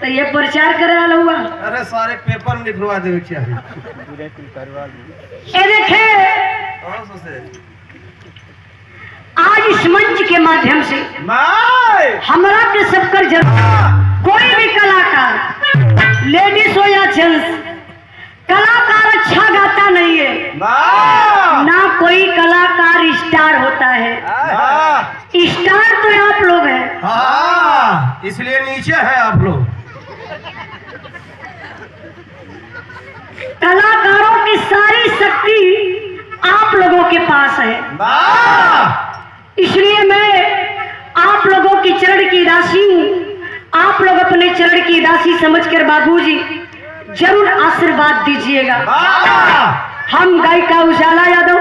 तो ये प्रचार करे वाला हुआ। अरे सारे पेपर में लिखवा दे क्या ये देखे आज इस मंच के माध्यम से हमारा के सबकर कोई भी कलाकार लेडीज हो या जेंट्स कलाकार अच्छा गाता नहीं है ना कोई कलाकार स्टार होता है। स्टार तो आप लोग हैं। हाँ, इसलिए नीचे है आप लोग। कलाकारों की सारी शक्ति आप लोगों के पास है। इसलिए मैं आप लोगों की चरण की दासी हूँ। आप लोग अपने चरण की दासी समझकर बाबूजी जरूर आशीर्वाद दीजिएगा। हम गायिका उजाला यादव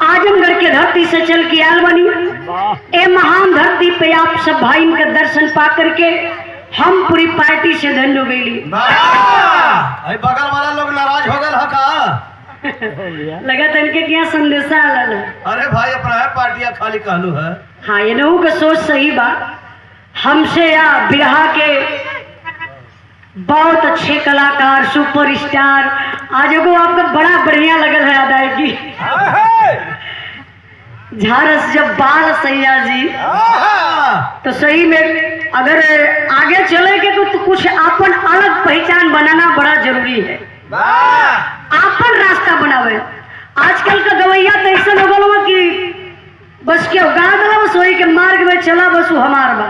आजमगढ़ के धरती से चल के आल बनी ए महान धरती पे आप सब भाई के दर्शन पा करके हम पूरी पार्टी से धन्य हो गई। बगल वाला लोग नाराज हो गए का लगा था इनके क्या संदेशा आला। अरे भाई अपना है पार्टियां खाली कहलू है। हाँ ये नहू का सोच सही बात। हमसे या बिरहा के बहुत अच्छे कलाकार सुपर स्टार आज को आपको बड़ा बढ़िया लगल है अदायगी। झारस जब बाल सैया जी तो सही में अगर आगे चलेंगे तो कुछ अपन अलग पहचान बनाना बड़ा जरूरी है। अपन रास्ता बनावे। आजकल का गवैया तो ऐसा हो गया कि बस के गा दिला बस वही के मार्ग में चला बस वो हमार बा।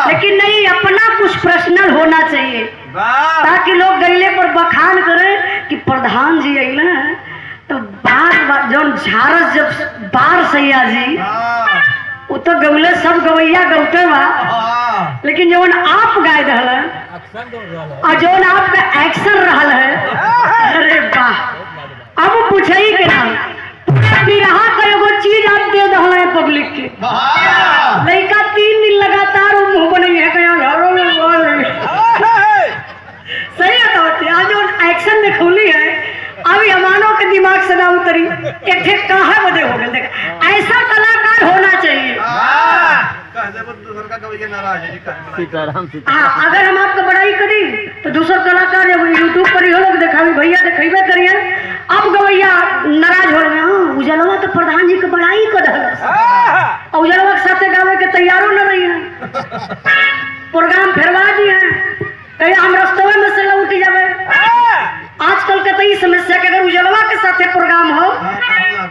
लेकिन नहीं अपना कुछ पर्सनल होना चाहिए ताकि लोग गईले पर बखान करें कि प्रधान जी अइला तो बार जो झारस जब बार सैया जी वो तो गौले सब गवैया गौते बा। लेकिन जो आप गाय रहा है और जो आपका एक्शन रहा है अरे वाह। अब पूछे के नाम बिरहा का एगो चीज आप दे दे पब्लिक के लड़का 3 दिन लगातार मुंह बने है कया घरों में बोल सही होती आज जो एक्शन दिखौली है अभी हमानों के दिमाग से ना उतरी एक ठे कहा बदे हो गए। देख ऐसा कलाकार होना चाहिए। हाँ अगर हम आपका बड़ाई करी तो दूसरा कलाकार जब यूट्यूब पर ही हो लोग देखा भैया देखेबे करिए। अब गवैया नाराज हो रहे हैं उजलवा तो प्रधान जी के बड़ाई कर रहा उजलवा के साथ गावे के तैयारो न रही है। प्रोग्राम फेरवा दिए कहीं हम रस्तवे में से लौट जावे। आजकल के तो समस्या के अगर उजलवा के साथ प्रोग्राम हो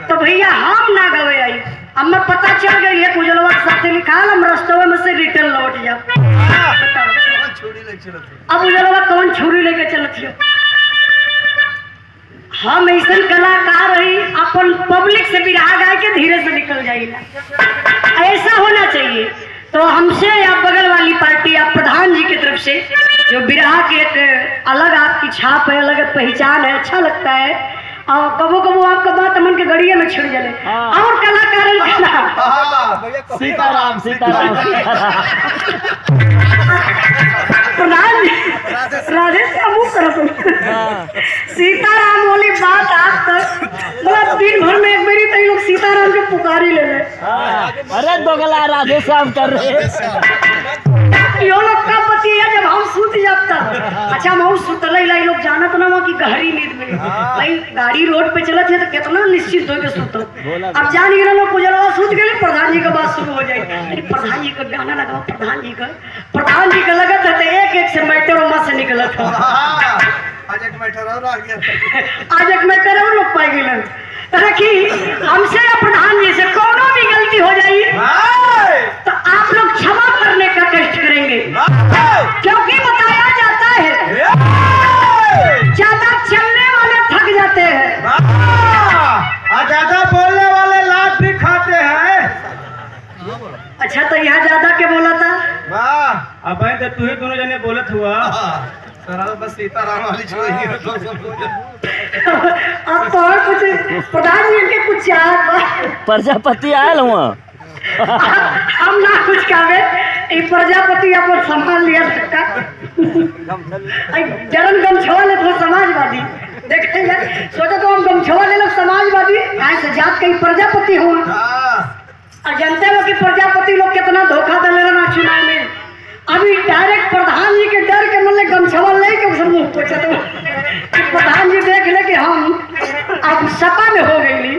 तो भैया हम ना गवे आई। अब मैं पता चल गई है उजलवा के साथ लिखा हम रस्तवे में से रिटर्न लौट जाओ। अब उजलवा कौन छुरी लेके चलत है। हम ऐसा कलाकार रही अपन पब्लिक से बिरहा गाय के धीरे से निकल जाएगा। ऐसा होना चाहिए। तो हमसे या बगल वाली पार्टी या प्रधान जी की तरफ से जो बिरहा की एक अलग आपकी छाप है अलग पहचान है अच्छा लगता है। और कबो कबो आपका बात मन के गड़िया में छिड़ जले और कलाकार सीताराम सीताराम प्रधान राधे सीताराम वाली बात आज तक मतलब दिन भर में एक बारी तो लोग सीताराम के पुकारी ले रहे। अरे दोगला राधे श्याम कर रहे यो लोग का पति है जब हम सूत जाता। अच्छा मैं सुतल लोग जानत ना कि गहरी नींद में भाई गाड़ी रोड पे चलत है तो कितना निश्चित होके सुतो। अब जान गिरा लोग गुजरवा सूत गए प्रधान जी का बात शुरू हो जाए। प्रधान जी का गाना लगाओ प्रधान जी का लगत है तो एक से मैटर वहां से निकलत है। आज एक मैटर और लोग पाई गए रखी हमसे या प्रधान जी से कोनो भी गलती हो जाए तो आप लोग क्षमा करने का कष्ट करेंगे क्योंकि बताया जाता है ज्यादा चलने वाले थक जाते हैं और ज्यादा बोलने वाले लात भी खाते हैं। अच्छा तो यहाँ ज्यादा क्या बोला था वाह अब तो तू ही दोनों जने बोलत हुआ बस सीताराम वाली अब तो और कुछ प्रधान जी के कुछ प्रजापति आयल हुआ हम ना कुछ कावे प्रजापति अपन संभाल लिया सकता जरन गमछवा ले तो समाजवादी देखते हैं सोचा तो हम गमछवा ले लो समाजवादी ऐसे जात कहीं प्रजापति हुआ। जनता लोग की प्रजापति लोग कितना धोखा दे रहे ना चुनाव में। अभी डायरेक्ट प्रधान जी के डर के मन गमछवा ले के उसे मुंह पोछा तो प्रधान जी देख ले कि हम अब सपा में हो गई